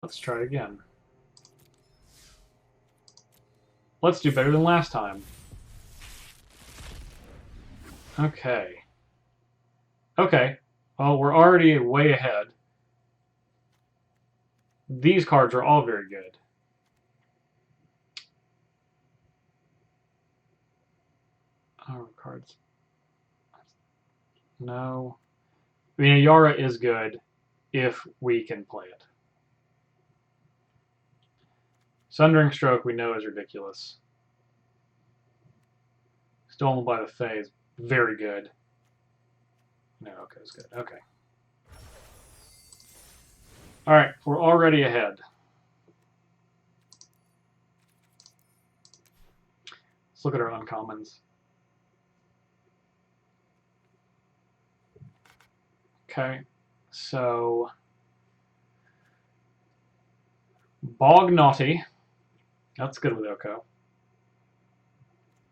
Let's try it again. Let's do better than last time. Okay. Okay. Well, we're already way ahead. These cards are all very good. Oh, cards. No. I mean, Yara is good if we can play it. Sundering Stroke we know is ridiculous. Stolen by the Fae is very good. No, okay, it's good. Okay. Alright, we're already ahead. Let's look at our uncommons. Okay, so Bog Naughty. That's good with Oko.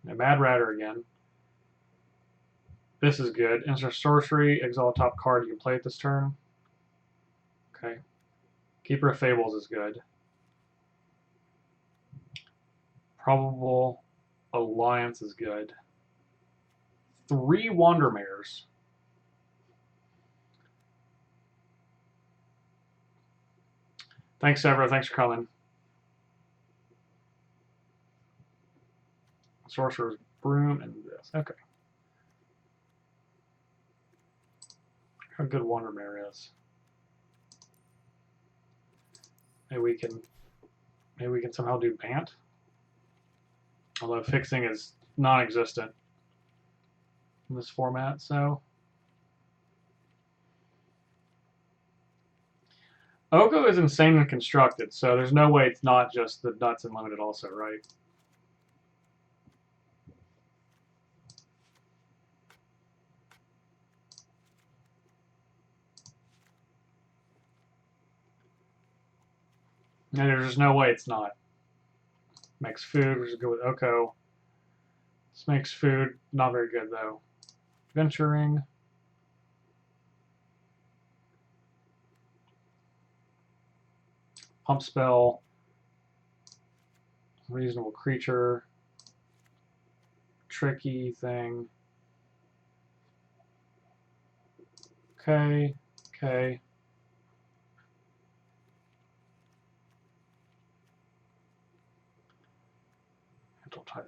Mad Ratter again. This is good. Insert sorcery, exile a top card you can play at this turn. Okay. Keeper of Fables is good. Probable Alliance is good. 3 Wandermares. Thanks, Severo. Thanks for coming. Sorcerer's Broom and this. Okay. How good Wandermare is. Maybe we can somehow do Bant. Although fixing is non-existent in this format, so. Oko is insanely constructed, so there's no way it's not just the nuts and limited also, right? And there's just no way it's not. Makes food, which is good with Oko. This makes food not very good though. Venturing. Pump spell. Reasonable creature. Tricky thing. Okay. Okay.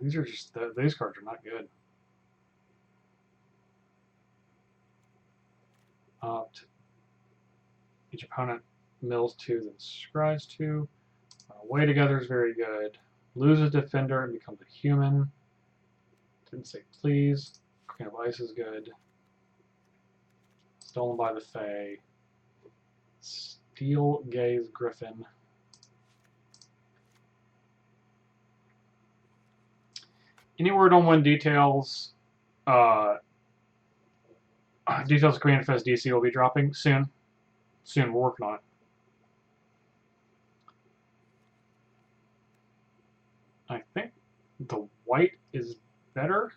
These are just these cards are not good. Opt. Each opponent mills 2, then scries 2. Way together is very good. Lose a defender and becomes a human. Didn't say please. Queen of Ice is good. Stolen by the Fae. Steel Gaze Griffin. Any word on when details details of Queen Fest DC will be dropping? Soon. Soon, we're working on it. I think the white is better.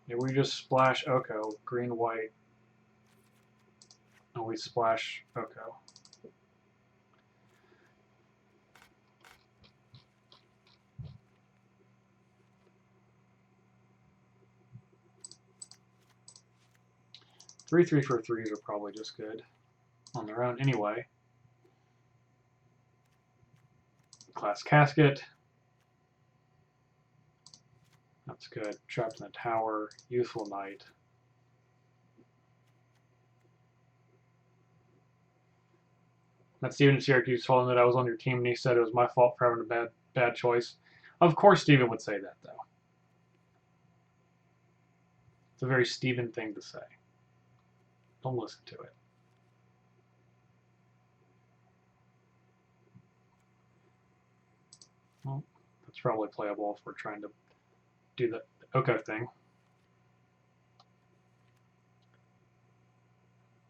Maybe we just splash Oko, green, white, and we splash Oko. Three 3/3s are probably just good on their own anyway. Glass Casket. That's good. Trapped in the Tower. Youthful Knight. That Steven in Syracuse told him that I was on your team, and he said it was my fault for having a bad choice. Of course Steven would say that, though. It's a very Steven thing to say. Don't listen to it. Well, that's probably playable if we're trying to do the Oko thing.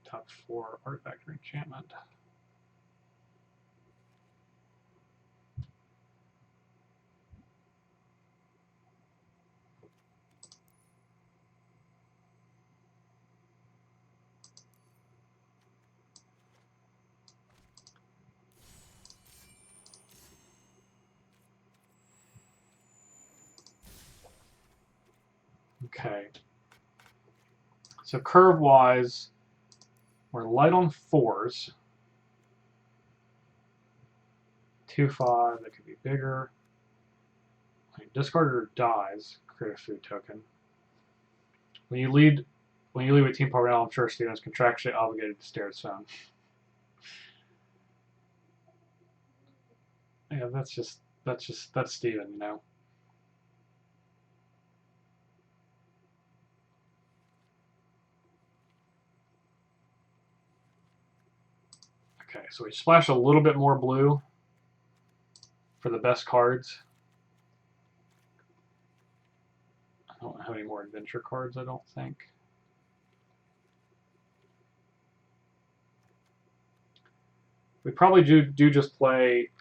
Top 4 artifact or enchantment. Okay. So curve-wise, we're light on 4s. 2/5, that could be bigger. Discard or dies, create a food token. When you lead with Team Parnell, I'm sure Steven is contractually obligated to stare at his phone. Yeah, that's Steven, you know. Okay, so we splash a little bit more blue for the best cards. I don't have any more adventure cards, I don't think. We probably do just play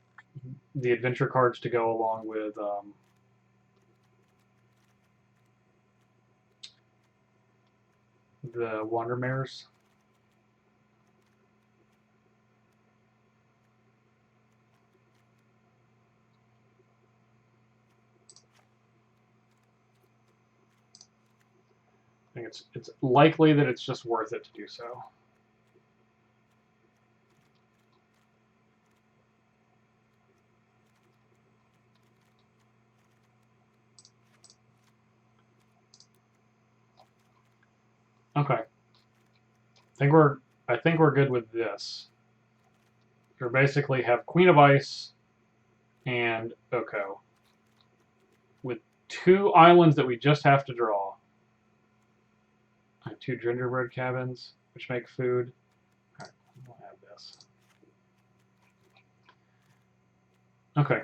the adventure cards to go along with the Wonder Mares. I think it's likely that it's just worth it to do so. Okay. I think we're good with this. We basically have Queen of Ice and Oko with 2 islands that we just have to draw. I have 2 gingerbread cabins, which make food. All right, we'll add this. Okay.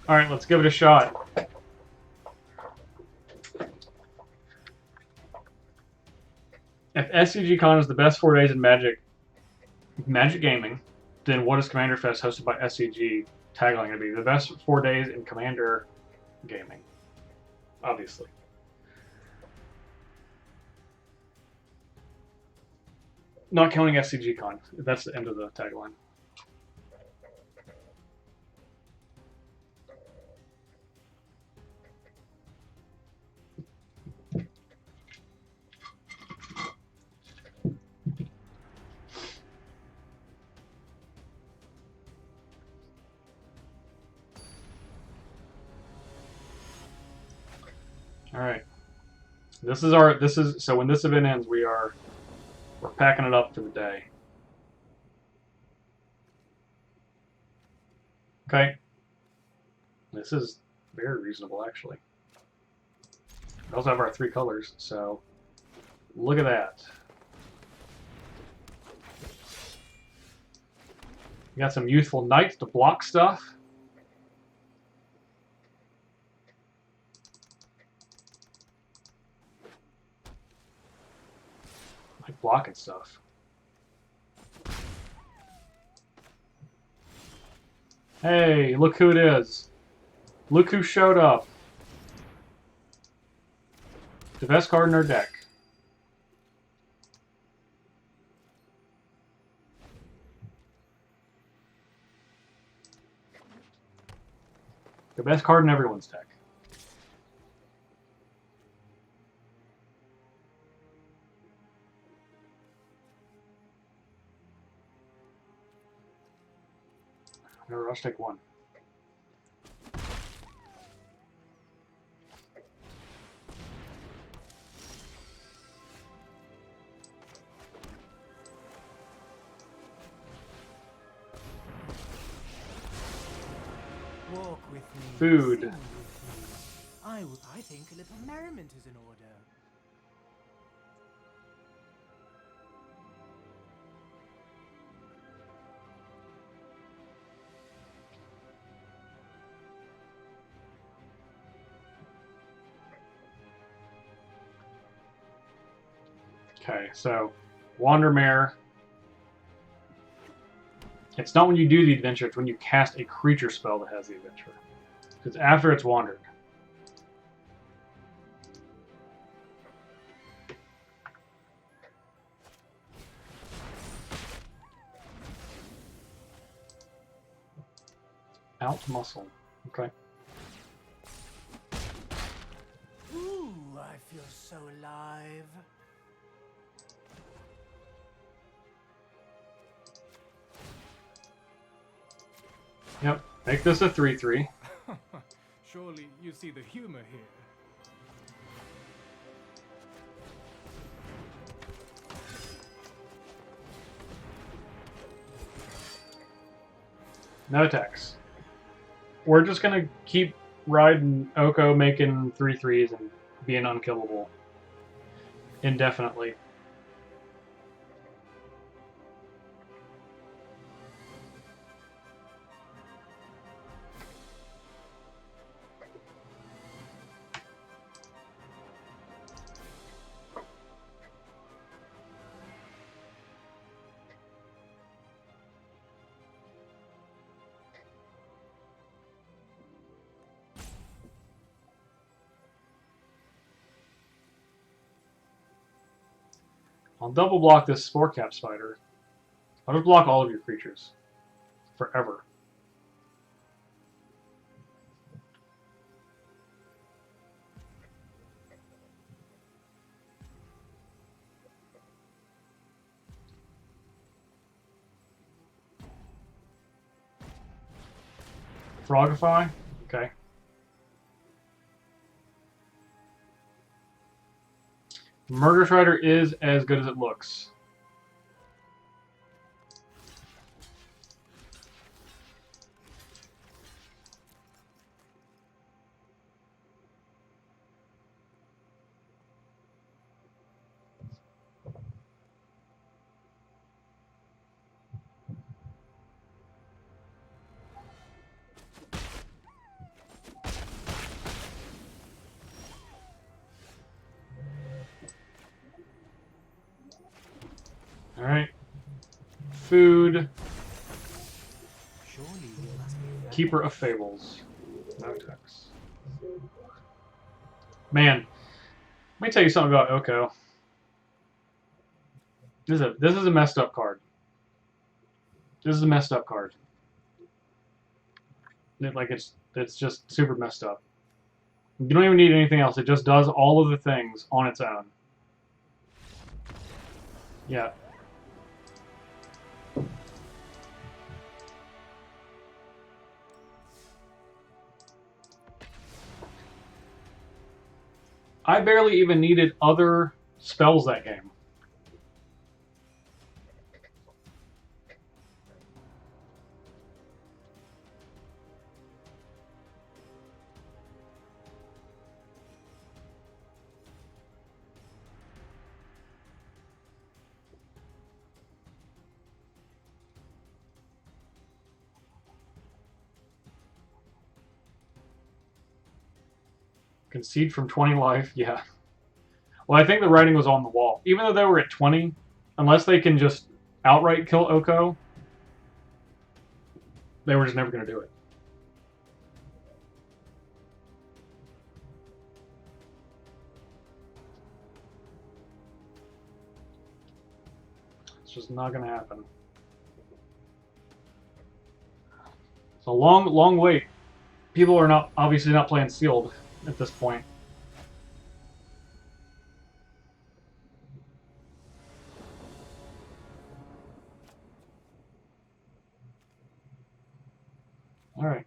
All right, let's give it a shot. If SCG-Con is the best 4 days in Magic Gaming, then what is Commander Fest hosted by SCG tagline going to be? The best 4 days in Commander Gaming, obviously. Not counting SCG-Con. That's the end of the tagline. All right. So when this event ends, we're packing it up for the day. Okay. This is very reasonable, actually. We also have our 3 colors, so look at that. We got some Youthful Knights to block stuff. I like blocking stuff. Hey, look who it is. Look who showed up. The best card in our deck. The best card in everyone's deck. I'll take 1. Walk with me. Food. Sing with me. I think a little merriment is in order. Okay, so Wandermare. It's not when you do the adventure, it's when you cast a creature spell that has the adventure. It's after it's wandered. Out muscle. Okay. feel so alive. Yep. Make this a 3/3. Surely you see the humor here. No attacks. We're just gonna keep riding Oko, making 3/3s and being unkillable indefinitely. I'll double block this Spore Cap Spider. I'll just block all of your creatures. Forever. Frogify? Okay. Murder Strider is as good as it looks. Alright. Food. Surely you must be very Keeper of Fables. No attacks. Man, let me tell you something about Oko. This is a messed up card. This is a messed up card. It's just super messed up. You don't even need anything else. It just does all of the things on its own. Yeah. I barely even needed other spells that game. Concede from 20 life, yeah. Well, I think the writing was on the wall. Even though they were at 20, unless they can just outright kill Oko, they were just never going to do it. It's just not going to happen. It's a long, long wait. People are obviously not playing sealed at this point. All right.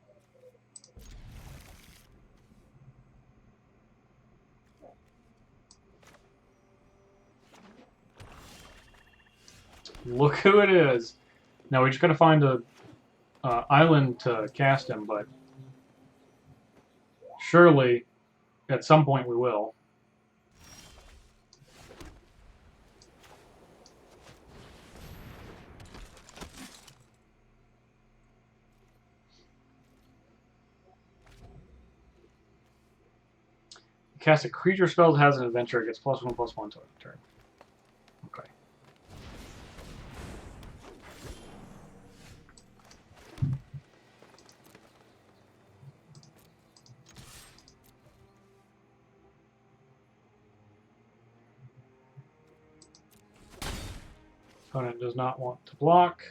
Look who it is. Now we just got to find a island to cast him, but surely at some point we will. Cast a creature spell that has an adventure. It gets +1/+1 to a turn. Okay. Opponent does not want to block.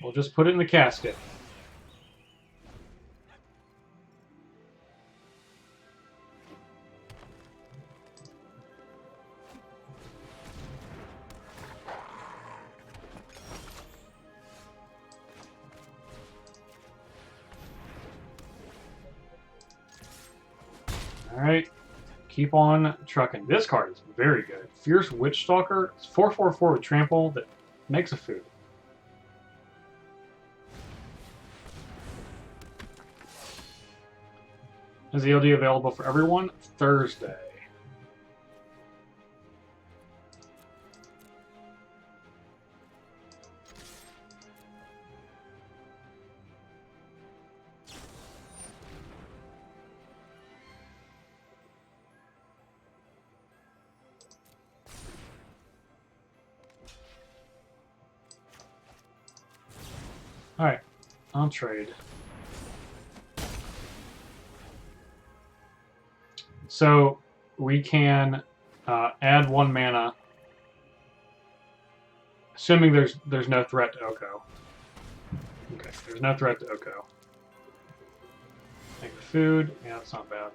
We'll just put it in the casket. Alright. Keep on trucking. This card is very good. Fierce Witch Stalker. It's 4/4/4 with trample that makes a food. Is ELD available for everyone? Thursday. Alright, I'll trade. So we can add 1 mana, assuming there's no threat to Oko. Okay, there's no threat to Oko. Make the food. Yeah, that's not bad.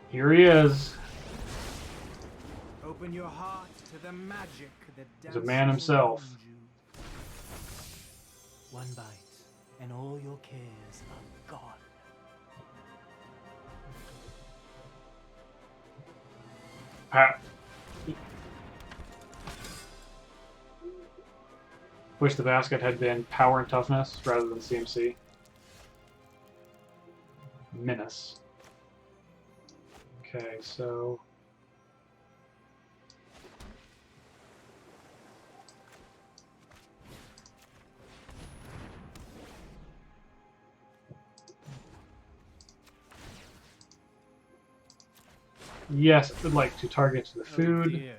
Here he is. Open your heart to the magic that He's a man himself. around you. One bite, and all your cares are gone. Wish the basket had been power and toughness rather than CMC. Menace. Okay, so yes, I would like to target the food. Oh dear.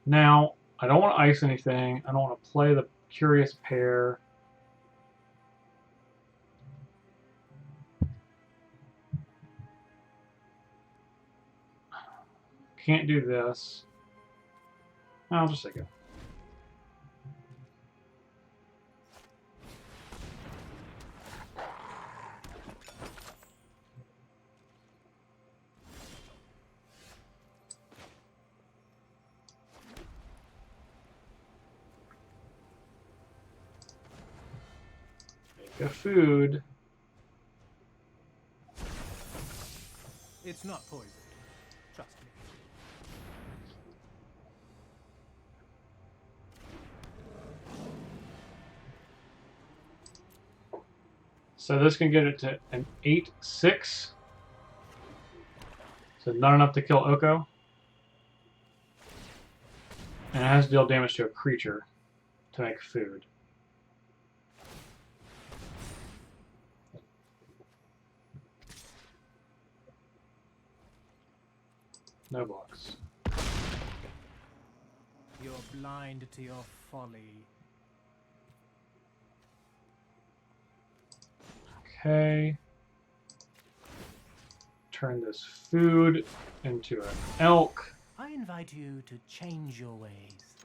Now, I don't want to ice anything. I don't want to play the Curious Pair. Can't do this. I'll just take it. Make a food. It's not poison. Trust me. So this can get it to an 8/6. So not enough to kill Oko. And it has to deal damage to a creature to make food. No blocks. You're blind to your folly. Okay. Turn this food into an elk. I invite you to change your ways.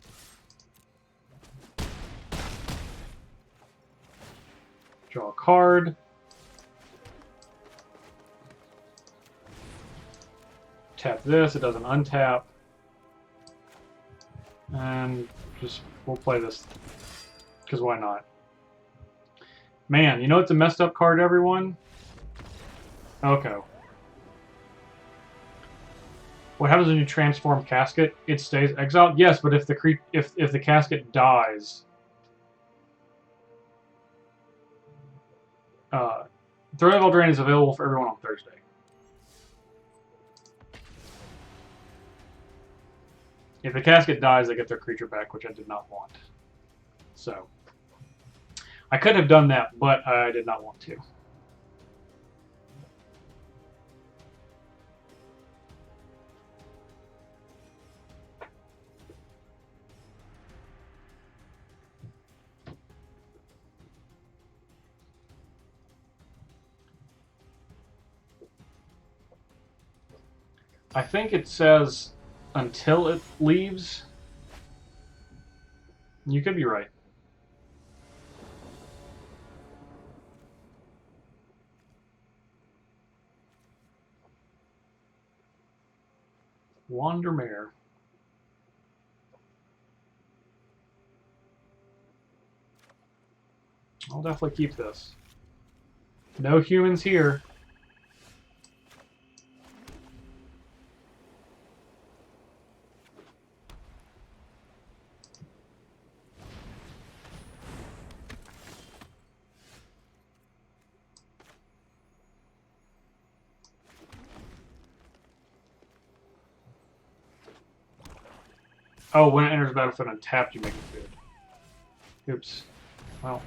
Draw a card. Tap this, it doesn't untap. And just, we'll play this, because why not? Man, you know what's a messed up card, everyone? Oko. What happens when you transform Casket? It stays exiled? Yes, but if the Casket dies... Throne of Eldraine is available for everyone on Thursday. If the Casket dies, they get their creature back, which I did not want. So, I could have done that, but I did not want to. I think it says until it leaves. You could be right. Wandermare. I'll definitely keep this. No humans here. Oh, when it enters the battlefield untapped, you make a food. Oops. Well.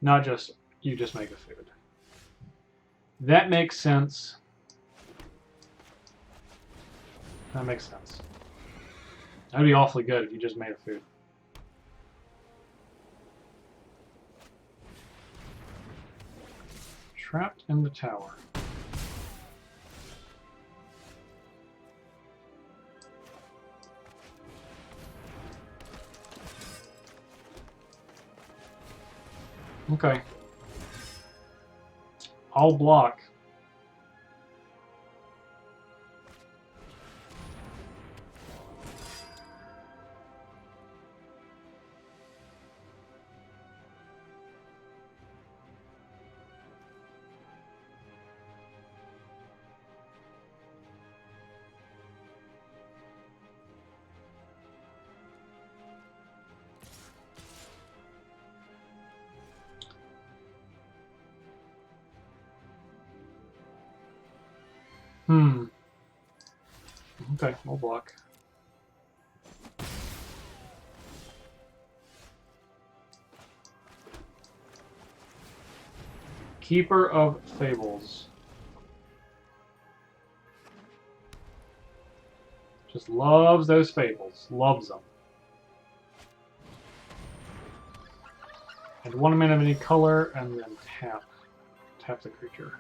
Not just, you just make a food. That makes sense. That makes sense. That'd be awfully good if you just made a food. Trapped in the tower. Okay. I'll block. Okay, we'll block. Keeper of Fables. Just loves those fables. Loves them. And 1 mana of any color, and then tap. Tap the creature.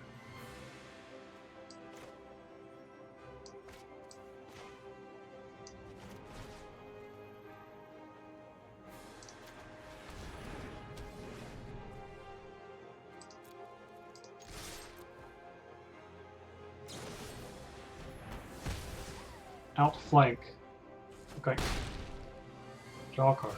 Outflank. Okay. Draw a card.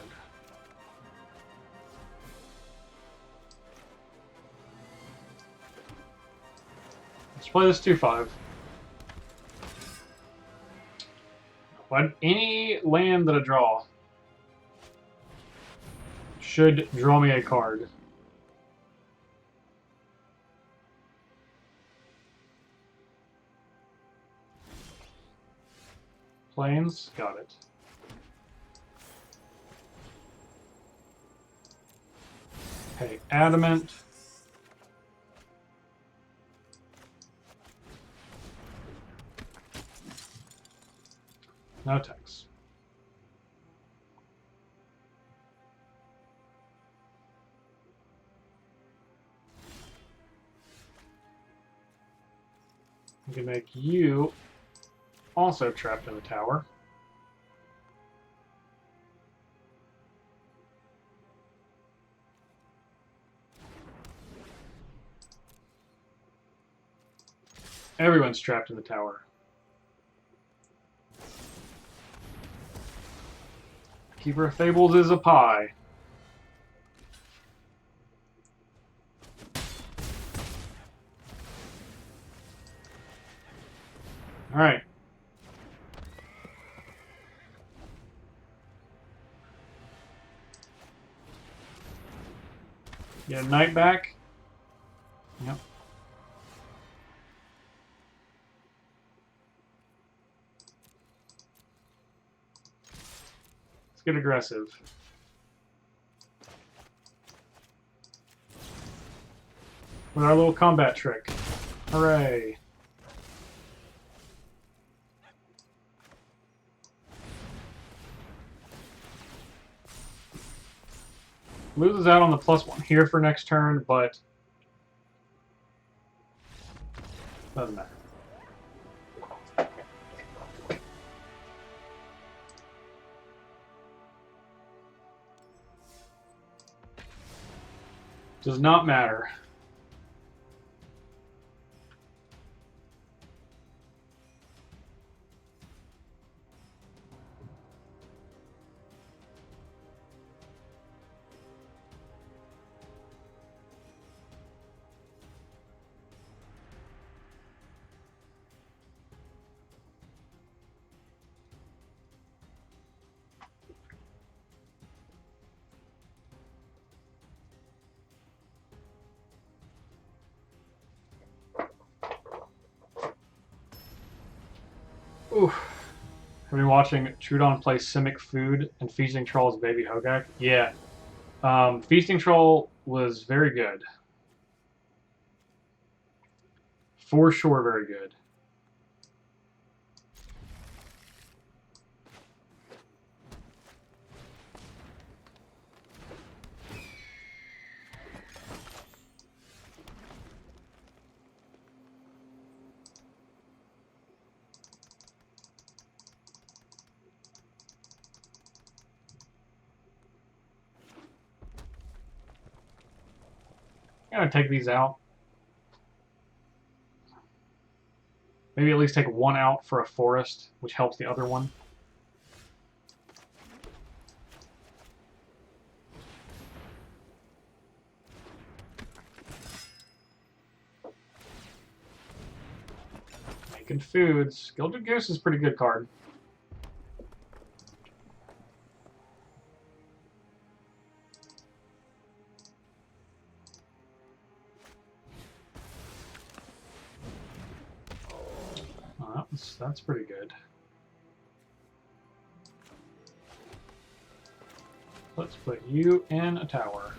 Let's play this 2/5. But any land that I draw should draw me a card. Plains, got it. Okay, Adamant. No text. We can make you also trapped in the tower. Everyone's trapped in the tower. Keeper of Fables is a pie. Alright. Get a knight back. Yep. Let's get aggressive. With our little combat trick. Hooray. Loses out on the +1 here for next turn, but doesn't matter. Does not matter. Oof. Have you been watching Trudon play Simic Food and Feasting Troll as Baby Hogak? Yeah. Feasting Troll was very good. For sure, very good. I'm gonna take these out. Maybe at least take one out for a forest, which helps the other one. Making foods. Gilded Goose is a pretty good card. Oh, that's pretty good. Let's put you in a tower.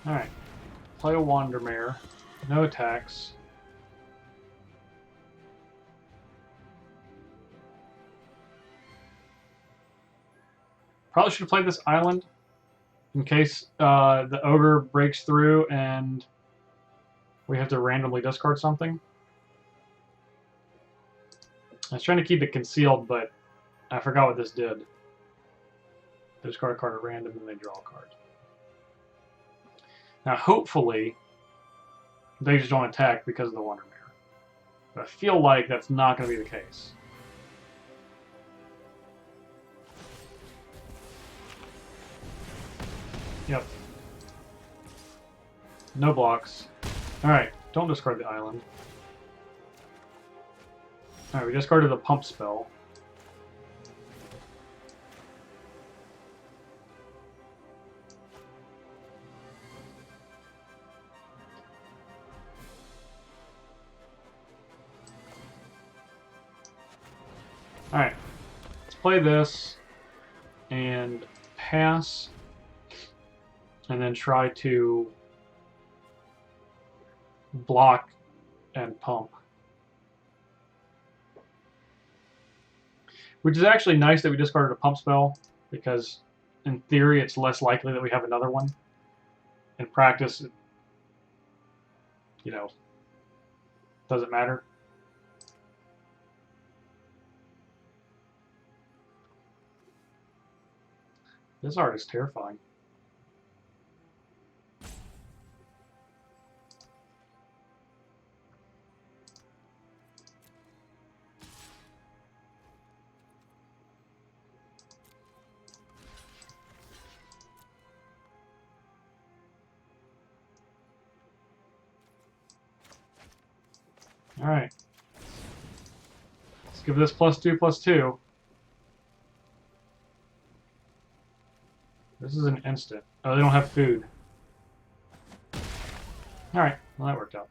Alright. Play a Wandermare. No attacks. Probably should have played this island in case the ogre breaks through and we have to randomly discard something. I was trying to keep it concealed, but I forgot what this did. Discard a card at random and they draw a card. Now, hopefully, they just don't attack because of the Wandermare. But I feel like that's not going to be the case. Yep. No blocks. Alright, don't discard the island. Alright, we discarded the pump spell. Alright, let's play this and pass, and then try to block and pump. Which is actually nice that we discarded a pump spell, because in theory it's less likely that we have another one. In practice, you know, doesn't matter. This art is terrifying. Alright. Let's give this +2/+2. This is an instant. Oh, they don't have food. Alright, well that worked out.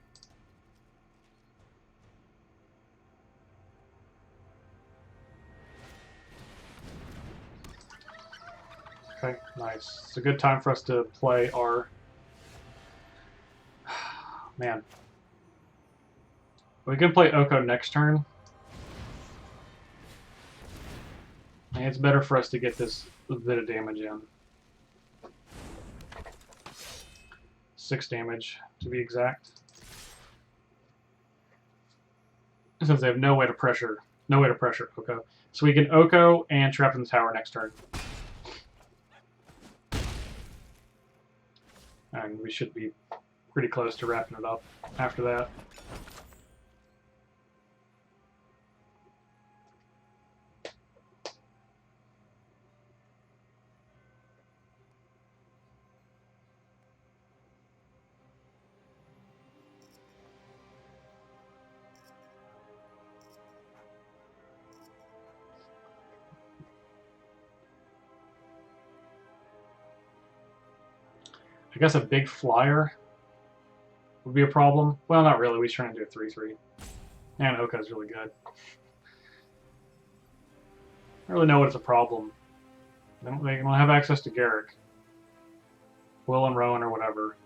Okay, nice. It's a good time for us to play our... Man. We can play Oko next turn. I think it's better for us to get this bit of damage in. 6 damage, to be exact. Since they have no way to pressure Oko. So we can Oko and trap in the tower next turn. And we should be pretty close to wrapping it up after that. I guess a big flyer would be a problem. Well, not really. We turn into a 3/3. And Oka's really good. I don't really know what's a problem. They don't have access to Garrick. Will and Rowan or whatever.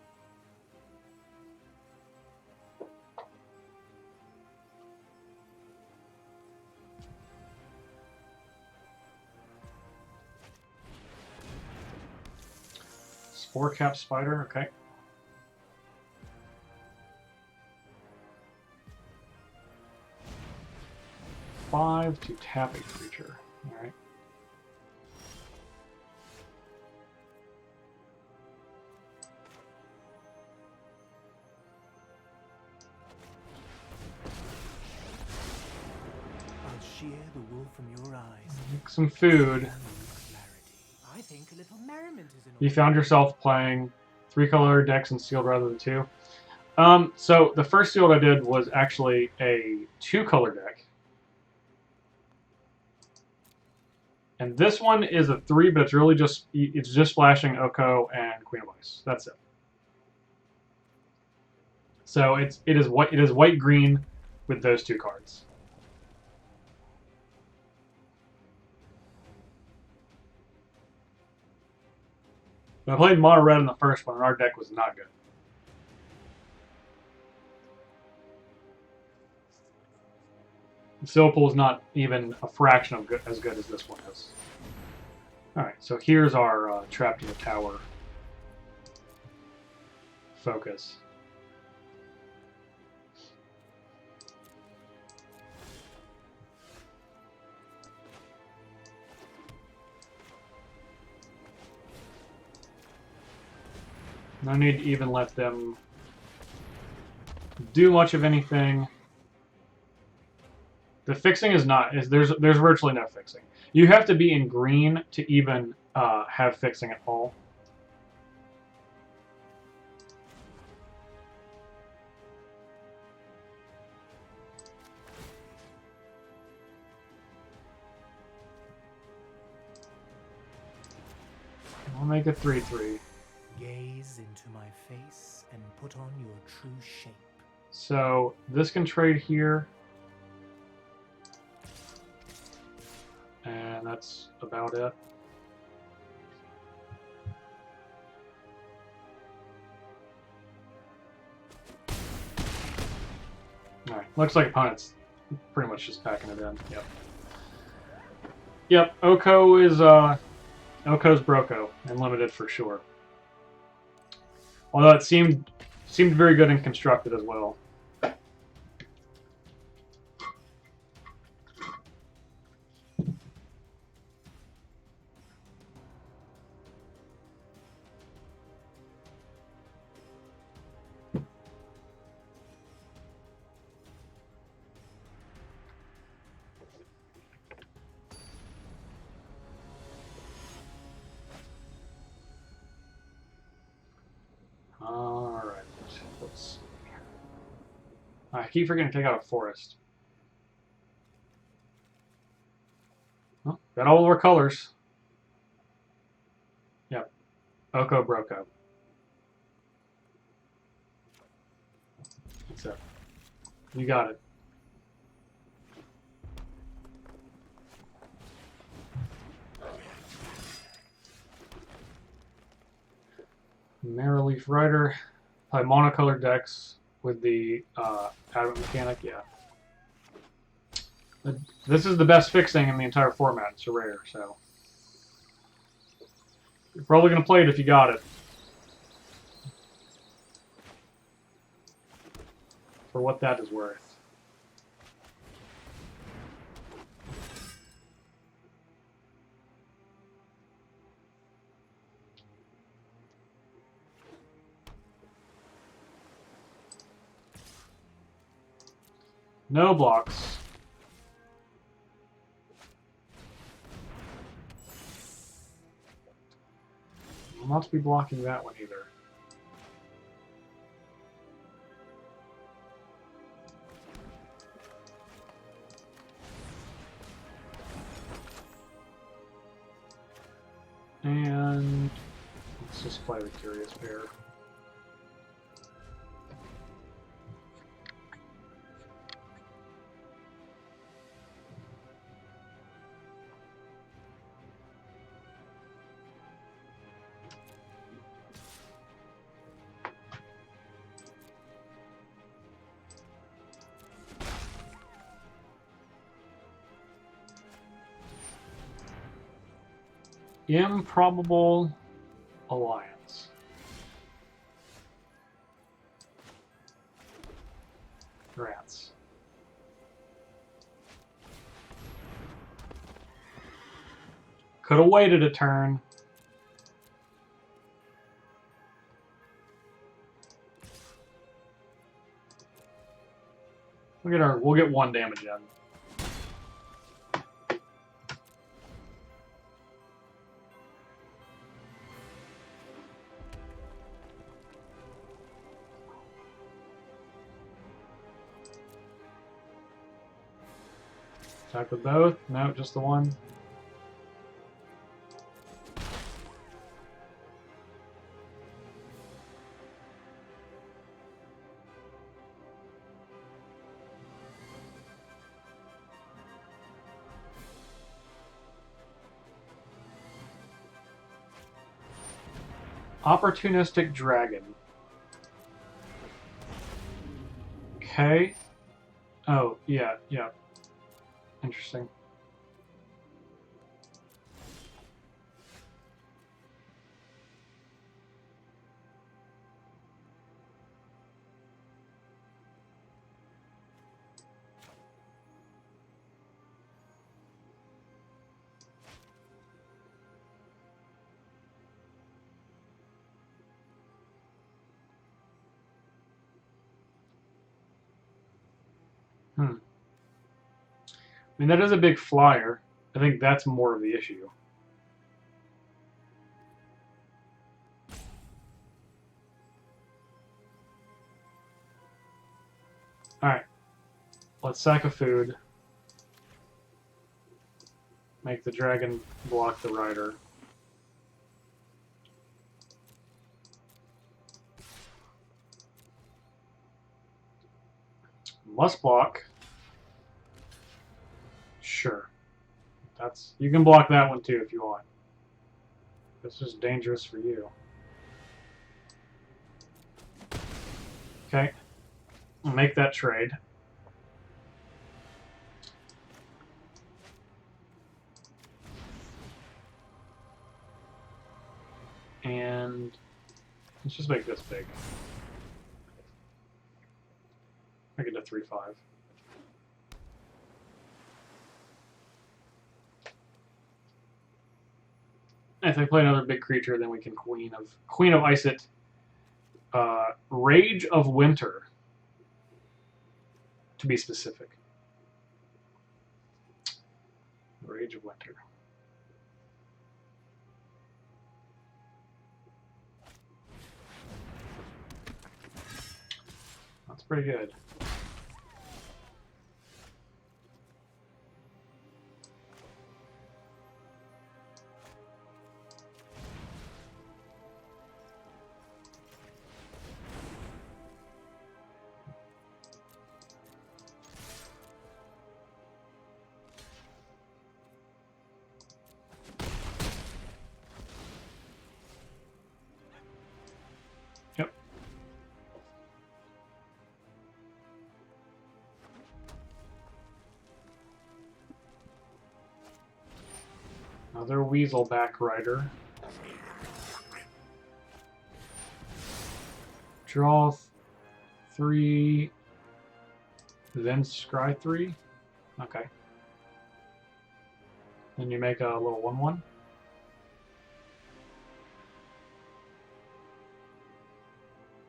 Spore Cap Spider, okay. Five to tap a creature. Alright. I'll shear the wool from your eyes. Make some food. I think a little merriment is in order. You found yourself playing 3-color decks and sealed rather than 2. So the first sealed I did was actually a 2-color deck. And this one is a 3, but it's really just splashing Oko and Queen of Ice. That's it. So it is white green with those 2 cards. I played mono red in the first one, and our deck was not good. Silpool is not even a fraction of as good as this one is. Alright, so here's our Trapped in the Tower focus. No need to even let them do much of anything. The fixing is not there's virtually no fixing. You have to be in green to even have fixing at all. I'll make a 3/3. Gaze into my face and put on your true shape. So this can trade here. And that's about it. Alright, looks like opponent's pretty much just packing it in. Yep. Yep, Oko is Oko's Broco and limited for sure. Although it seemed very good and constructed as well. Alright, let's see. I keep forgetting to take out a forest. Oh, got all of our colors. Yep. Oko Broco. That's it. You got it. Marrowleaf Rider. Play monocolored decks with the adamant mechanic, yeah. This is the best fixing in the entire format. It's a rare, so. You're probably going to play it if you got it. For what that is worth. No blocks. I'll not be blocking that one either. And let's just play the Curious Pair. Improbable alliance. Rats. Could have waited a turn. We'll get 1 damage in. Attack with both? No, just the one. Opportunistic Dragon. Okay. Oh, yeah. Interesting. I mean, that is a big flyer. I think that's more of the issue. Alright. Let's sack a food. Make the dragon block the rider. Must block. Sure. You can block that one too if you want. This is dangerous for you. Okay. I'll make that trade. And let's just make this big. Make it a 3/5. If they play another big creature, then we can Queen of Ice it. Rage of Winter, to be specific. Rage of Winter. That's pretty good. Another Weasel back rider. Draw 3, then scry 3. Okay. Then you make a little 1/1.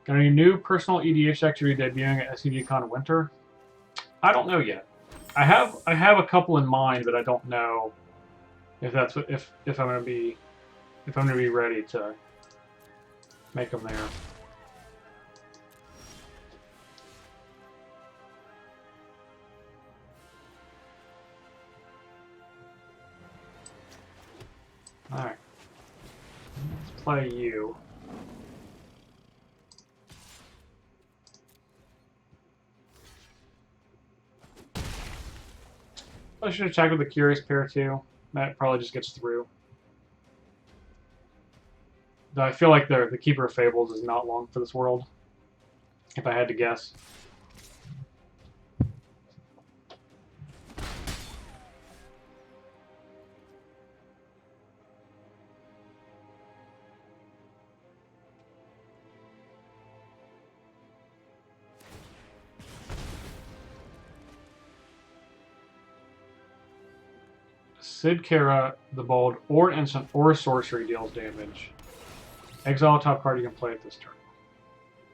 Got any new personal EDH activity debuting at SCDCon Winter? I don't know yet. I have a couple in mind, but I don't know if that's what, if I'm gonna be ready to make them there. All right, let's play you. I should have checked with the Curious Pair too. That probably just gets through. Though I feel like the Keeper of Fables is not long for this world, if I had to guess. Sid Kara, the Bold, or an instant or a sorcery deals damage. Exile a top card you can play at this turn.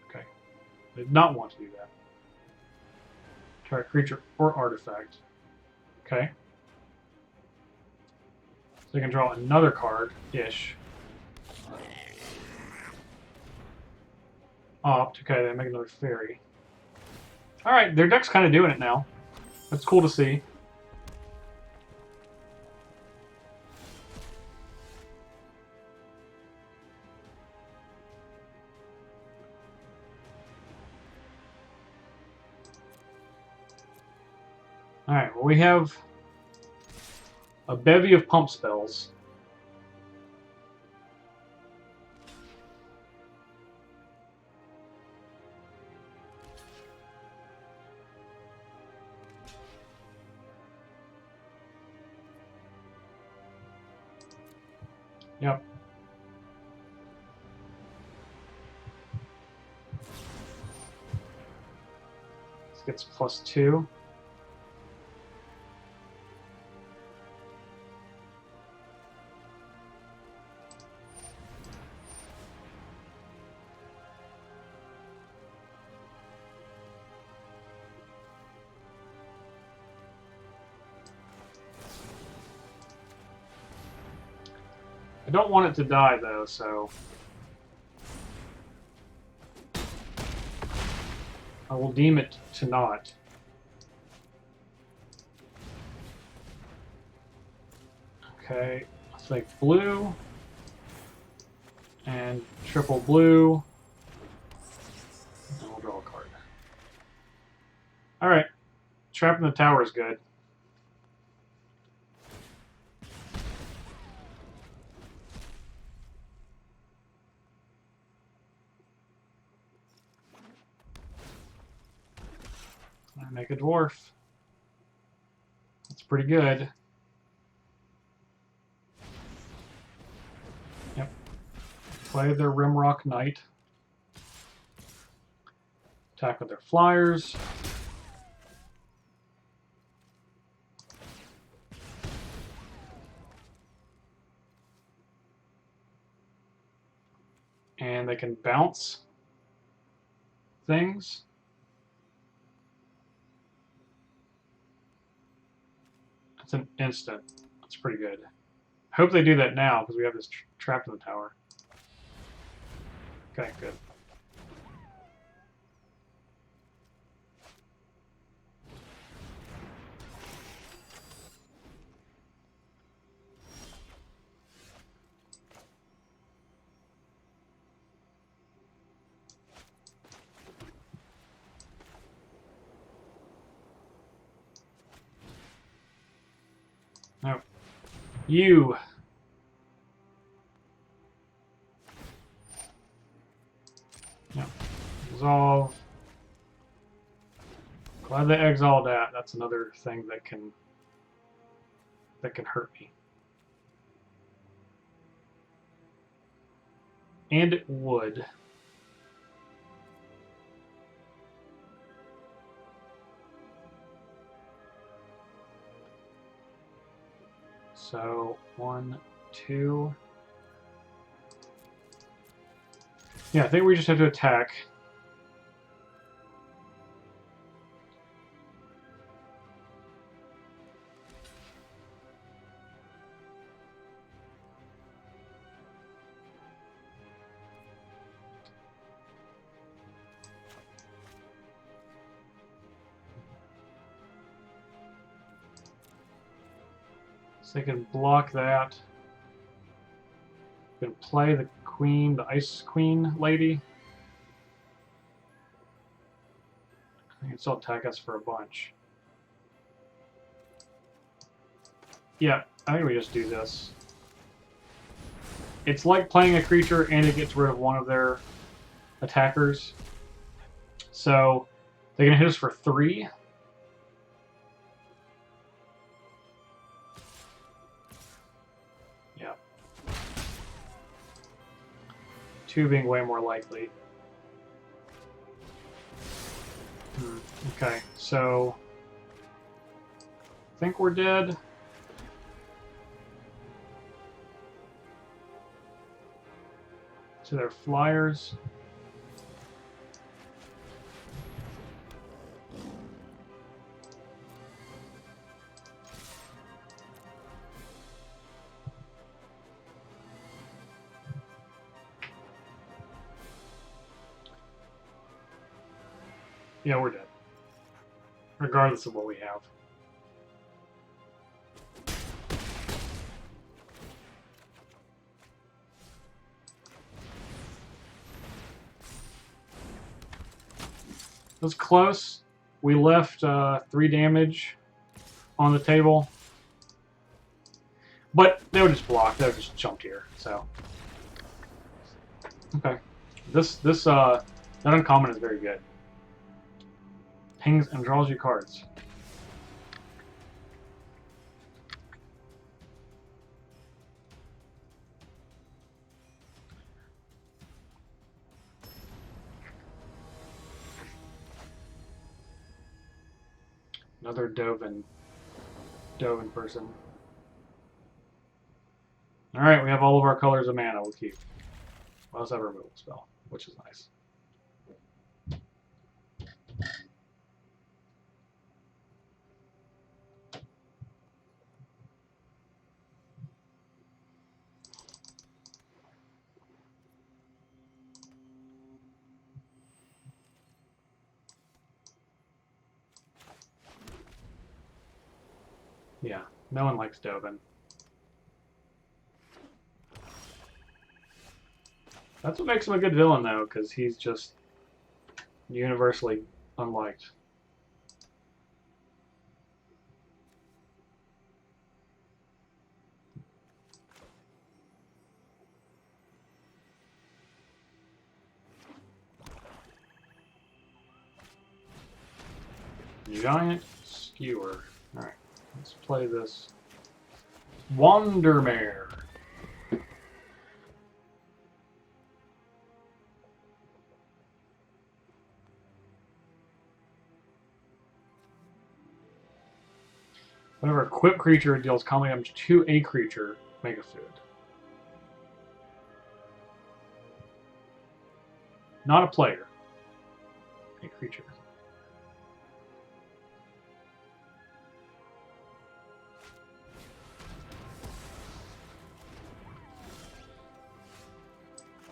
Okay. I did not want to do that. Target creature or artifact. Okay. So you can draw another card-ish. Opt. Okay, they make another fairy. Alright, their deck's kind of doing it now. That's cool to see. Alright, well, we have a bevy of pump spells. Yep. This gets +2. I don't want it to die, though, so I will deem it to not. Okay, let's make blue and triple blue, and we'll draw a card. All right, Trap in the Tower is good. I make a dwarf. That's pretty good. Yep. Play their Rimrock Knight. Attack with their flyers. And they can bounce things. It's an instant. That's pretty good. I hope they do that now because we have this trapped in the tower. Okay, good. No. You. No. Resolve. Glad they exiled that. That's another thing that can hurt me. And it would. So 1, 2. Yeah, I think we just have to attack. So they can block that. Can play the queen, the ice queen lady. They can still attack us for a bunch. Yeah, I think we just do this. It's like playing a creature and it gets rid of one of their attackers. So they're going to hit us for 3. Yeah. 2 being way more likely. Okay, so I think we're dead. So they're flyers. Yeah, we're dead. Regardless of what we have. It was close. We left 3 damage on the table. But they would just block. They would just jumped here. So okay. That uncommon is very good. Pings and draws you cards. Another Dovin person. Alright, we have all of our colors of mana. We'll keep. We also have a removal spell, which is nice. Yeah, no one likes Dovin. That's what makes him a good villain, though, because he's just universally unliked. Giant Skewer. Alright, let's play this. Wandermare. Whenever a equipped creature deals combat damage to a creature, make a food. Not a player. A creature.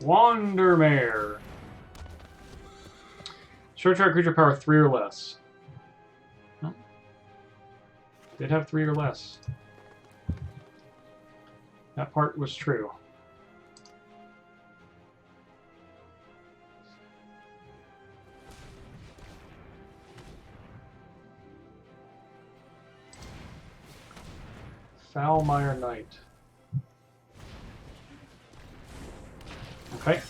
Wandermare. Short track creature power 3 or less. No. Did have 3 or less. That part was true. Foulmire Knight. Okay.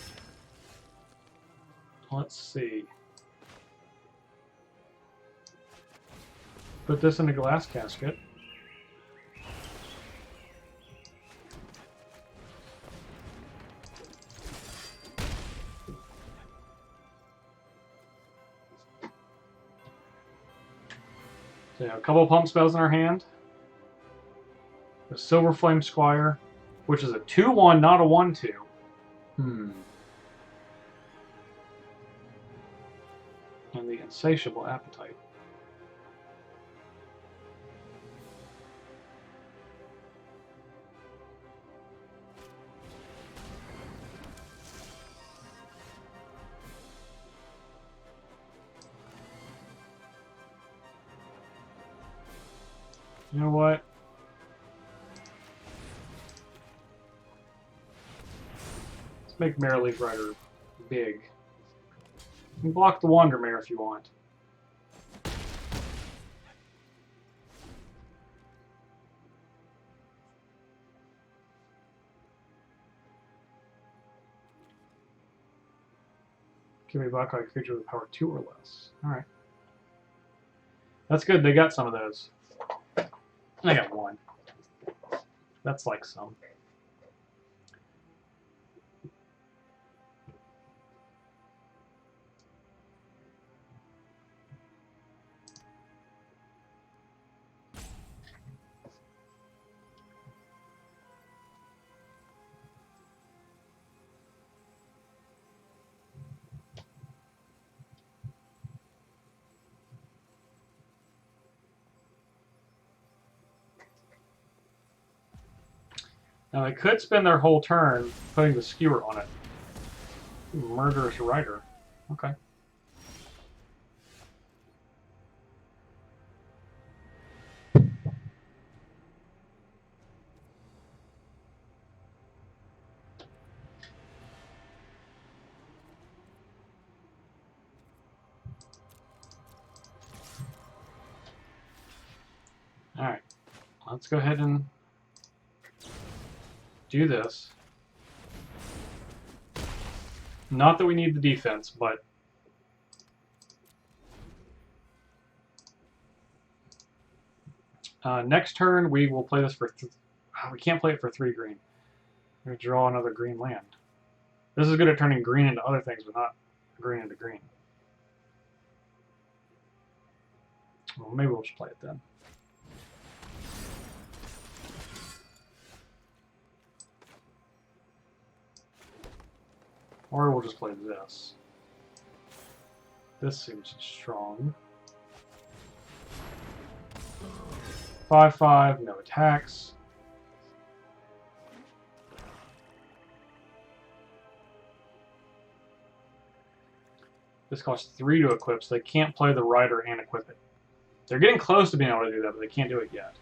Let's see. Put this in a glass casket. So, a couple of pump spells in our hand. The Silver Flame Squire, which is a 2/1, not a 1/2. And the Insatiable Appetite. You know what? Let's make Merrileaf Rider big. You can block the Wandermare if you want. Can be blocked by a creature with power 2 or less. Alright. That's good, they got some of those. I got one. That's like some. Now they could spend their whole turn putting the skewer on it. Murderous Rider. Okay. Alright. Let's go ahead and do this. Not that we need the defense, but next turn we will play this for... we can't play it for 3 green. We're going to draw another green land. This is good at turning green into other things, but not green into green. Well, maybe we'll just play it then. Or we'll just play this. This seems strong. 5/5, no attacks. This costs 3 to equip, so they can't play the Rider and equip it. They're getting close to being able to do that, but they can't do it yet.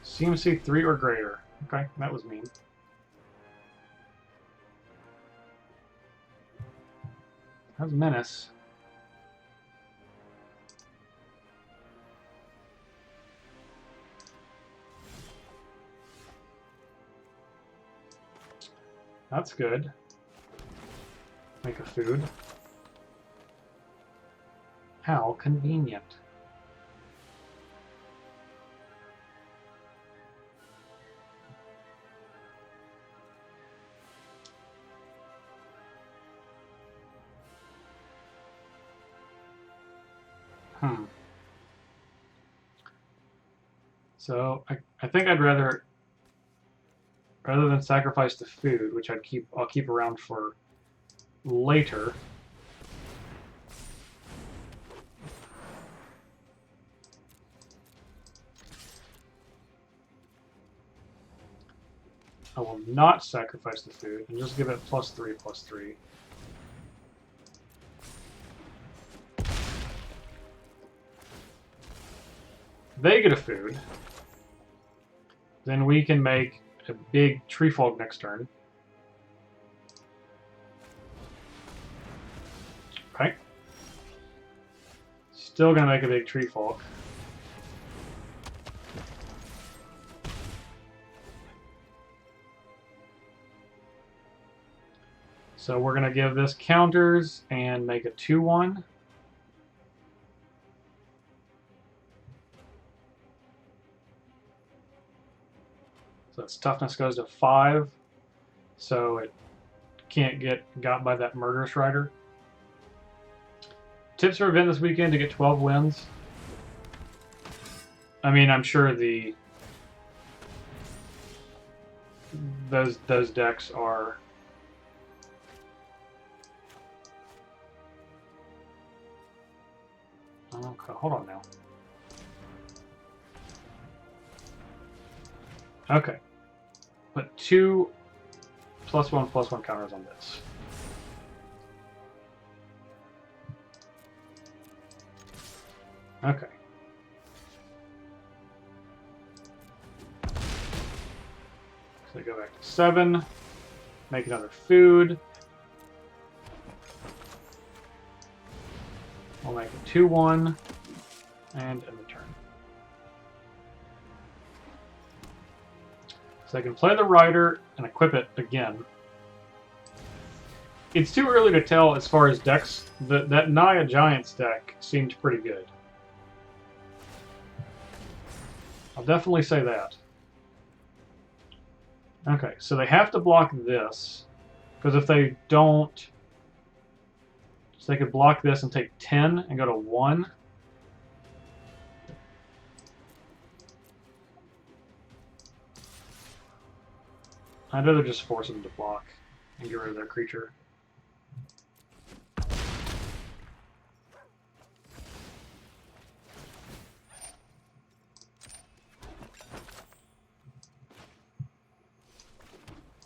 CMC 3 or greater. Okay, that was mean. That's Menace. That's good. Make a food. How convenient. So I think I'd rather than sacrifice the food, which I'll keep around for later. I will not sacrifice the food and just give it +3/+3. They get a food. Then we can make a big tree folk next turn. Okay. Still gonna make a big tree folk. So we're gonna give this counters and make a 2/1. So its toughness goes to 5, so it can't get got by that murderous rider. Tips for event this weekend to get 12 wins. I mean, I'm sure those decks are okay. Hold on now. Okay, put 2 +1/+1 counters on this. Okay. So go back to 7. Make another food. We'll make it 2/1 and end the turn. So I can play the rider and equip it again. It's too early to tell as far as decks. That Naya Giants deck seemed pretty good. I'll definitely say that. Okay, so they have to block this, because if they don't, so they could block this and take 10 and go to 1. I'd rather just force them to block and get rid of their creature.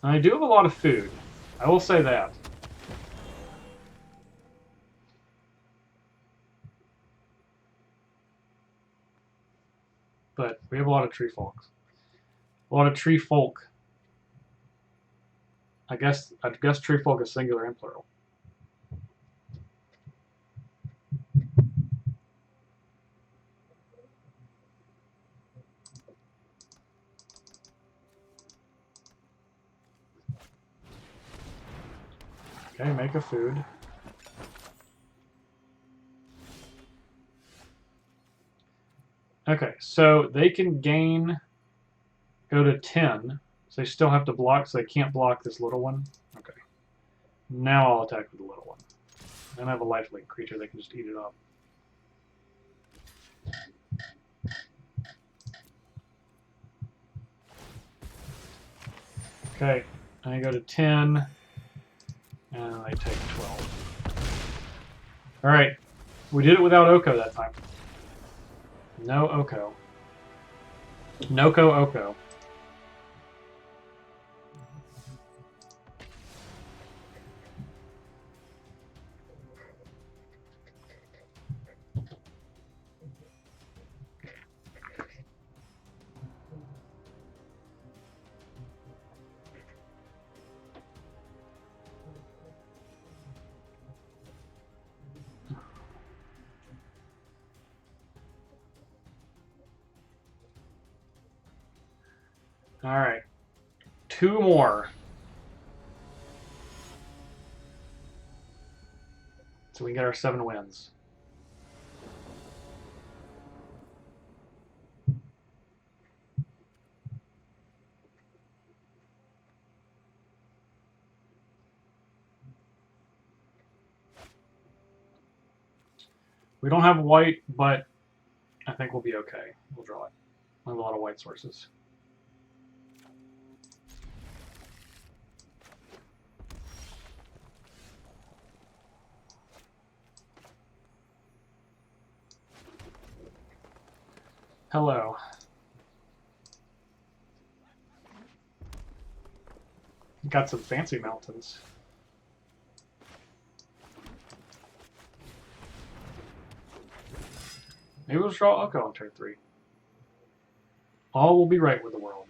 And I do have a lot of food. I will say that. But we have a lot of tree folks. A lot of tree folk. I guess tree folk is singular and plural. Okay, make a food. Okay, so they can go to 10. So they still have to block, so they can't block this little one. Okay. Now I'll attack with the little one. And I have a lifelink creature, they can just eat it up. Okay, I go to 10. And I take 12. Alright, we did it without Oko that time. No Oko. Noko Oko. Alright. 2 more. So we can get our 7 wins. We don't have white, but I think we'll be okay. We'll draw it. We have a lot of white sources. Hello. Got some fancy mountains. Maybe we'll draw Oko on turn 3. All will be right with the world.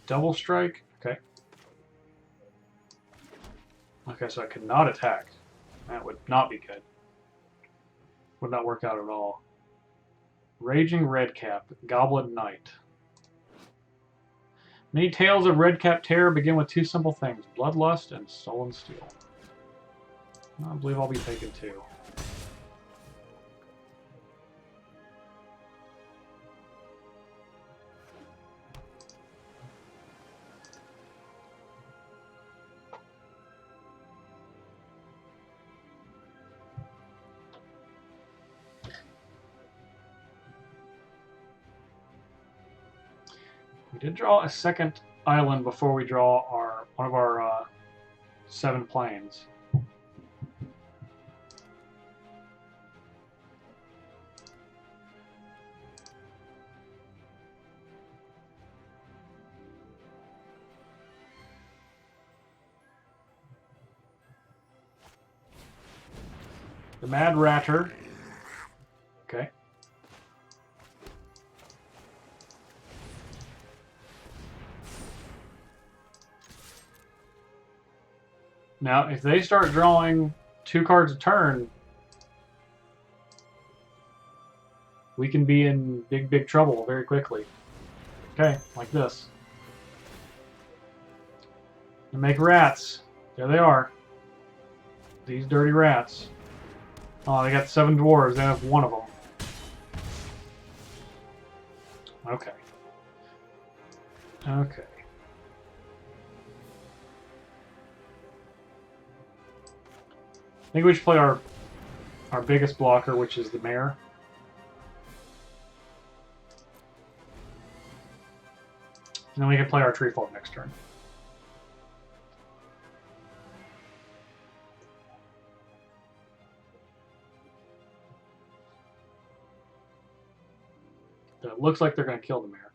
Double strike? Okay. Okay, so I could not attack. That would not be good. Would not work out at all. Raging Redcap, Goblin Knight. Many tales of Redcap terror begin with 2 simple things, Bloodlust and Sullen Steel. I believe I'll be taking 2. We did draw a second island before we draw one of our 7 planes. The Mad Ratter. Okay. Now, if they start drawing 2 cards a turn, we can be in big, big trouble very quickly. Okay, like this. And make rats. There they are. These dirty rats. Oh, they got 7 dwarves. They have 1 of them. Okay. Okay. I think we should play our biggest blocker, which is the mayor. And then we can play our tree folk next turn. It looks like they're going to kill the mayor.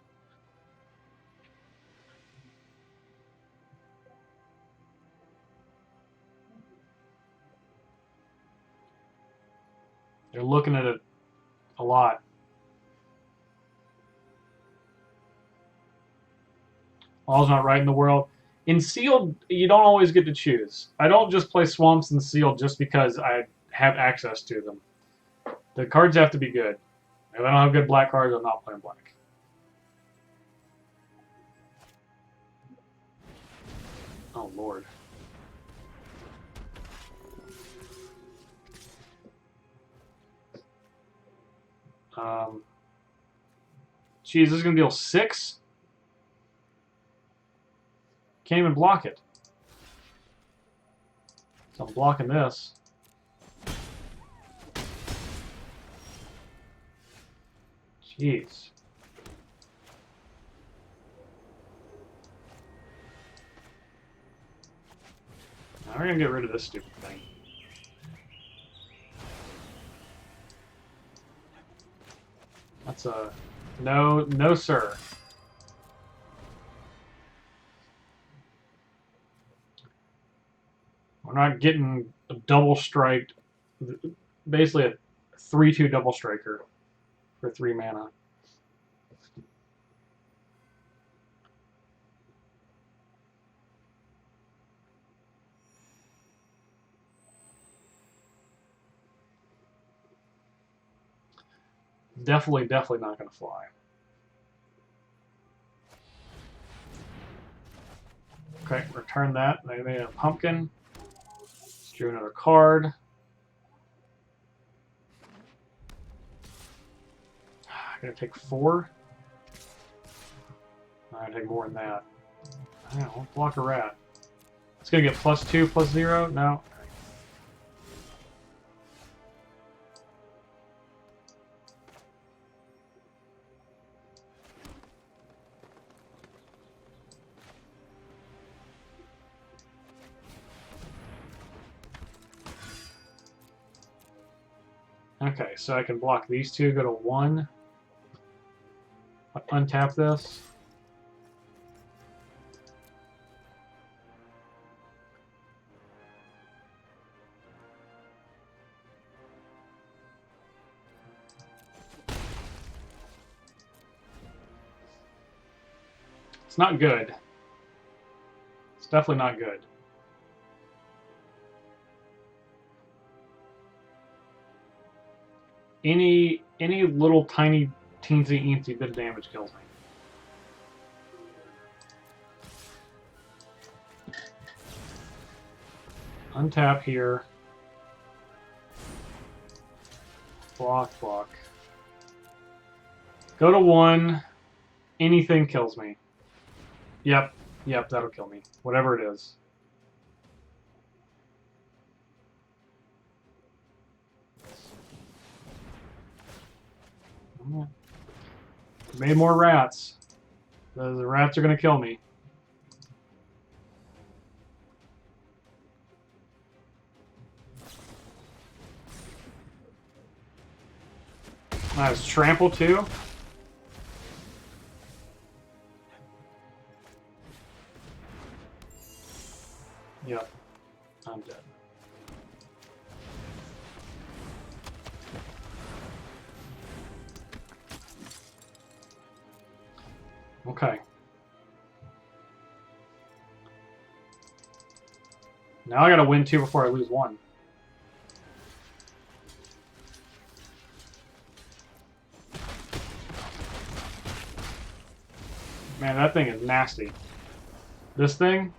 They're looking at it a lot. All's not right in the world. In sealed, you don't always get to choose. I don't just play swamps in sealed just because I have access to them. The cards have to be good. If I don't have good black cards, I'm not playing black. Oh, Lord. Geez, this is going to deal 6? Can't even block it. So I'm blocking this. Jeez. Now we're going to get rid of this stupid thing. That's a... No, no, sir. We're not getting a double strike. Basically a 3/2 double striker for 3 mana. Definitely not going to fly. Okay, return that. They made a pumpkin. Let's drew another card. I'm going to take 4. I'm going to take more than that. I don't know, block a rat. It's going to get +2, +0? No. Okay, so I can block these 2, go to 1. Untap this. It's not good. It's definitely not good. Any little tiny teensy bit of damage kills me. Untap here. Block. Go to 1. Anything kills me. Yep, that'll kill me. Whatever it is. Made more rats. The rats are gonna kill me. Nice. Trample too. Yep. I'm dead. Okay. Now I gotta win 2 before I lose 1. Man, that thing is nasty. This thing,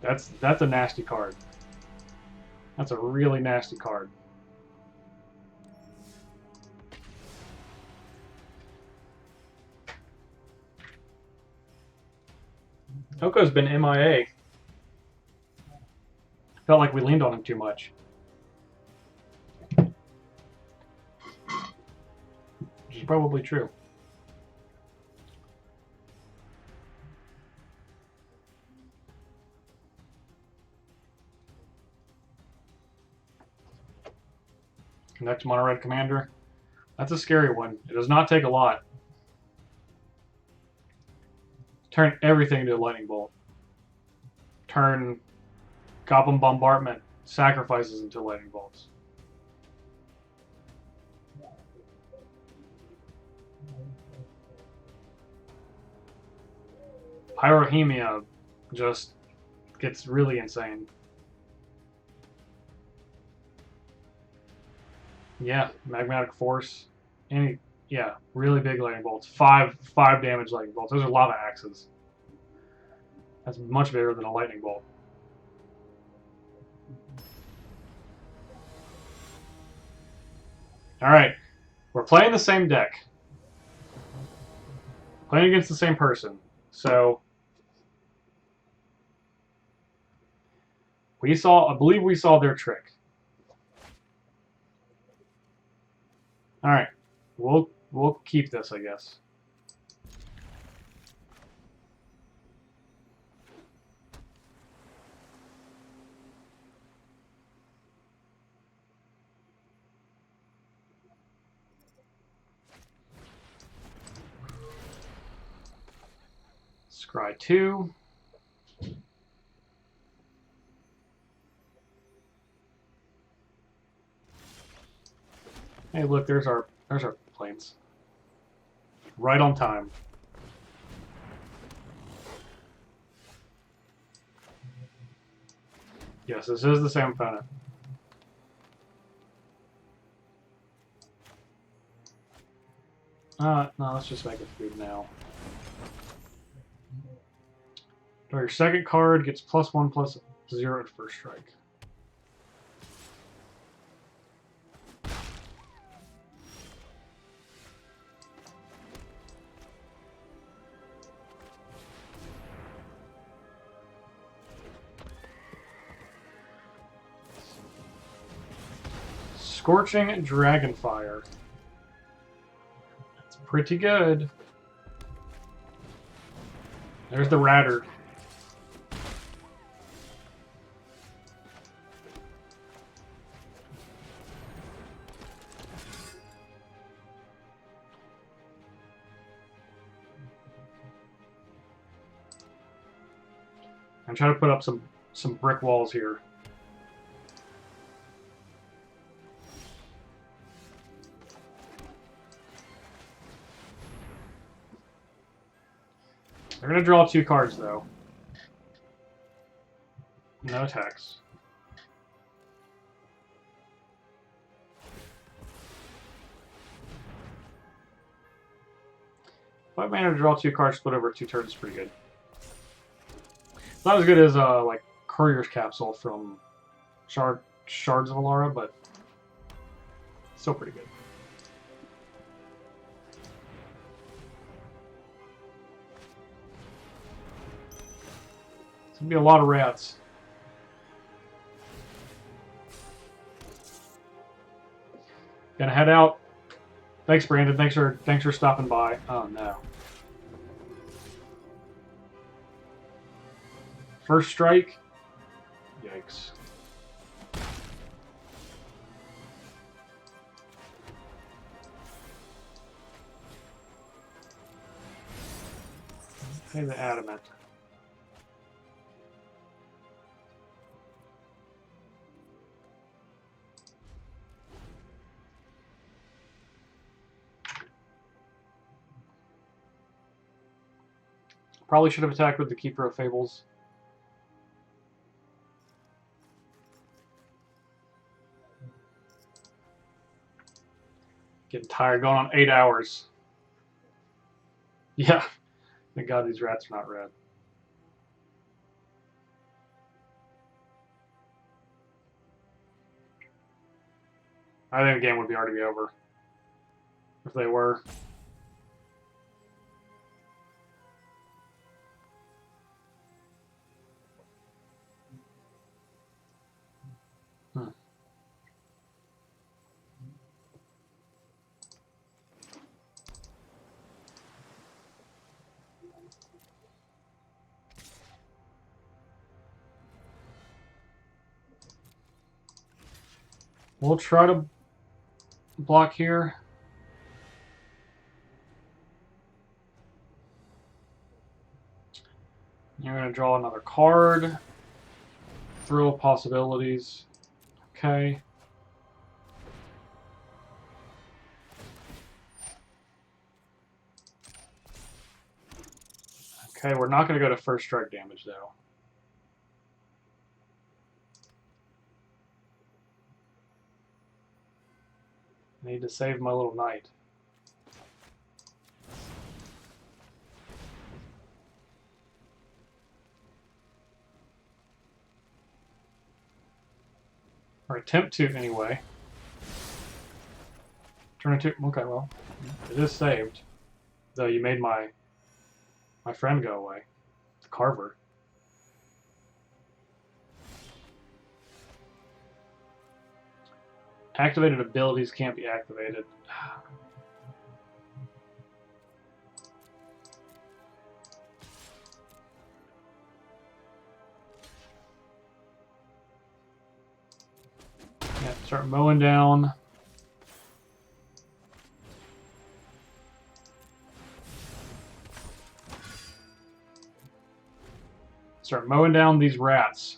that's a nasty card. That's a really nasty card. Oko's been MIA. Felt like we leaned on him too much. Which is probably true. Connect Mono Red Commander. That's a scary one. It does not take a lot. Turn everything into a Lightning Bolt. Turn Goblin Bombardment sacrifices into Lightning Bolts. Pyrohemia just gets really insane. Yeah, Magmatic Force. Yeah, really big lightning bolts. 5 damage lightning bolts. Those are lava axes. That's much bigger than a lightning bolt. Alright. We're playing the same deck. Playing against the same person. So I believe we saw their trick. Alright. We'll keep this, I guess. Scry 2. Hey, look, there's our planes. Right on time. Yes, this is the same opponent. No, let's just make it food now. Draw your second card, gets +1/+0 at first strike. Scorching Dragonfire. That's pretty good. There's the Ratter. I'm trying to put up some brick walls here. They're going to draw 2 cards, though. No attacks. If I manage to draw 2 cards split over 2 turns, is pretty good. Not as good as like Courier's Capsule from Shards of Alara, but still pretty good. It's gonna be a lot of rats. Gonna head out. Thanks, Brandon. Thanks for stopping by. Oh no. First strike. Yikes. Pay the adamant. Probably should have attacked with the Keeper of Fables. Getting tired, going on 8 hours. Yeah. Thank God these rats are not red. I think the game would be already be over if they were. We'll try to block here. You're going to draw another card. Thrill of Possibilities. Okay. Okay, we're not going to go to first strike damage, though. I need to save my little knight. Or attempt to, anyway. Turn it to... Okay, well, it is saved. Though you made my friend go away. The Carver. Activated abilities can't be activated. Yeah, start mowing down. Start mowing down these rats.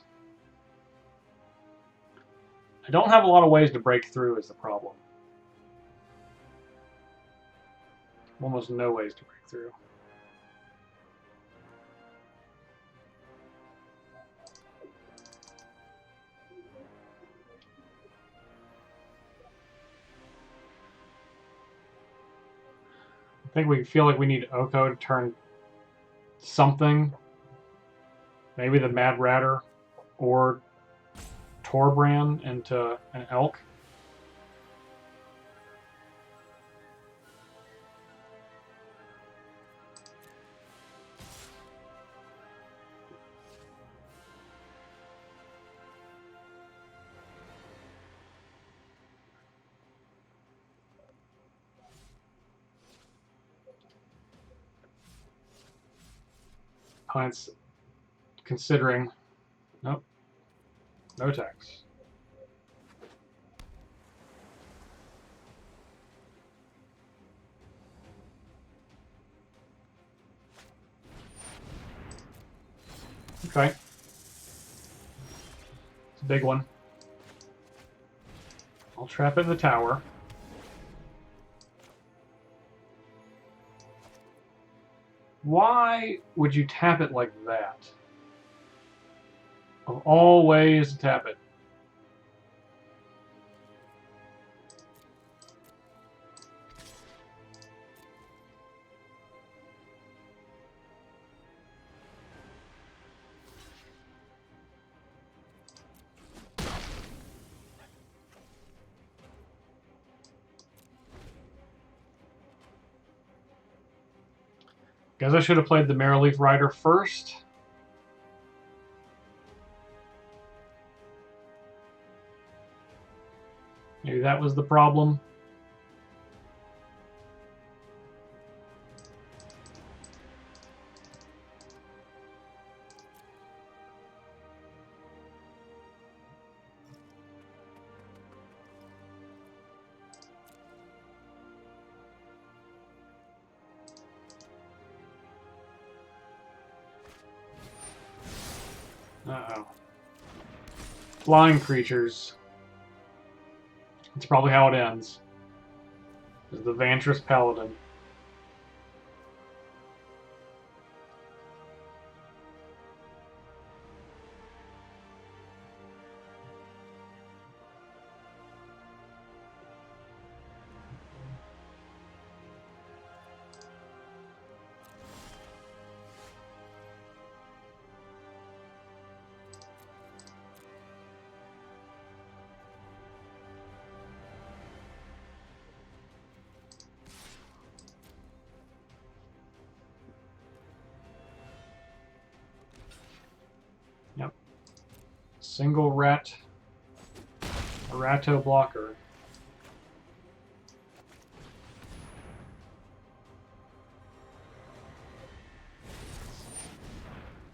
I don't have a lot of ways to break through is the problem. Almost no ways to break through. I think we feel like we need Oko to turn something. Maybe the Mad Ratter or Torbran into an elk. Clients considering. Nope. No tax. Okay. It's a big one. I'll trap it in the tower. Why would you tap it like that? Of all ways to tap it. Guess I should have played the Merreleaf Rider first. Maybe that was the problem. Uh-oh. Flying creatures. That's probably how it ends. Is the Vantress Paladin. Yep. Single rat. A Ratto blocker.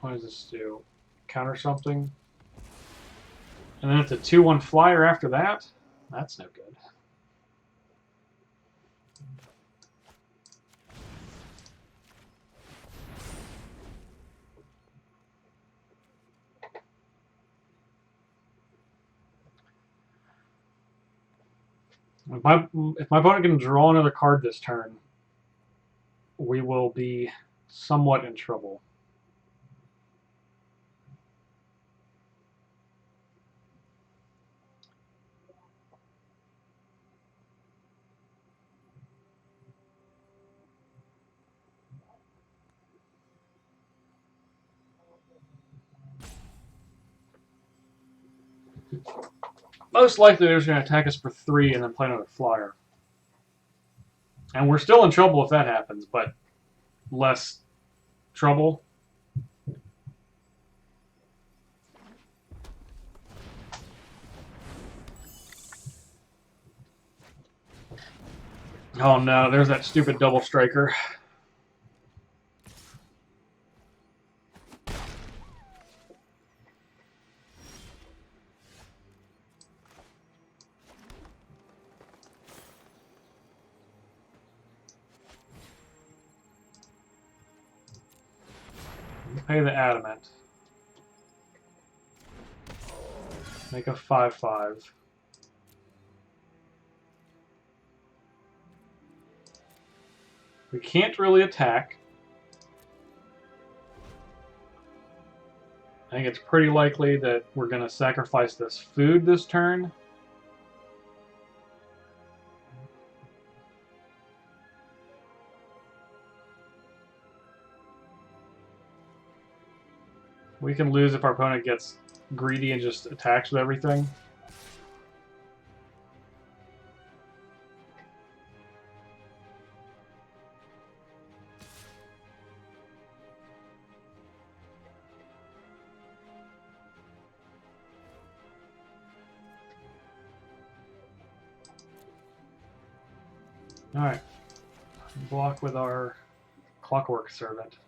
What does this do? Counter something? And then it's a 2/1 flyer after that? That's no good. If my opponent can draw another card this turn, we will be somewhat in trouble. Most likely they're just going to attack us for 3 and then play another flyer. And we're still in trouble if that happens, but less trouble. Oh no, there's that stupid double striker. Pay the adamant. Make a 5/5. We can't really attack. I think it's pretty likely that we're going to sacrifice this food this turn. We can lose if our opponent gets greedy and just attacks with everything. Alright. Block with our Clockwork Servant.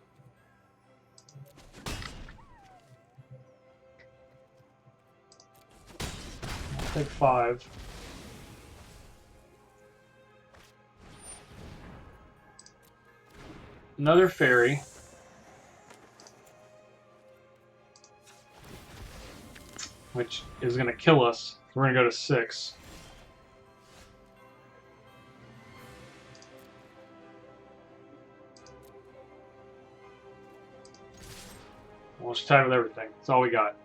I'll take 5. Another fairy. Which is going to kill us. We're going to go to 6. We'll just tie with everything. That's all we got.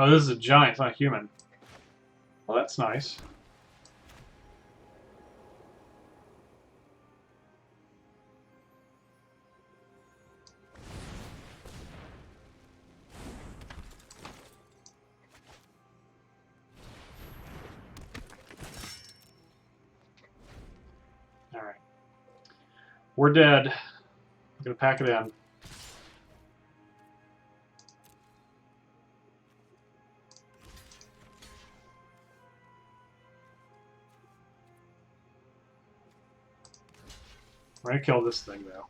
Oh, this is a giant, it's not a human. Well, that's nice. We're dead. I'm gonna pack it in. We're gonna kill this thing though.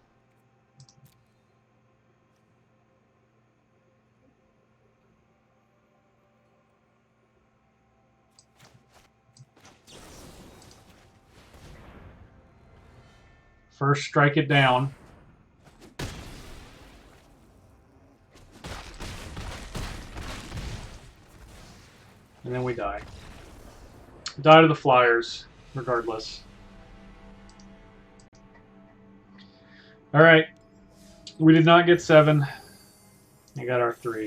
First, strike it down. And then we die. Die to the flyers, regardless. Alright. We did not get 7. We got our 3.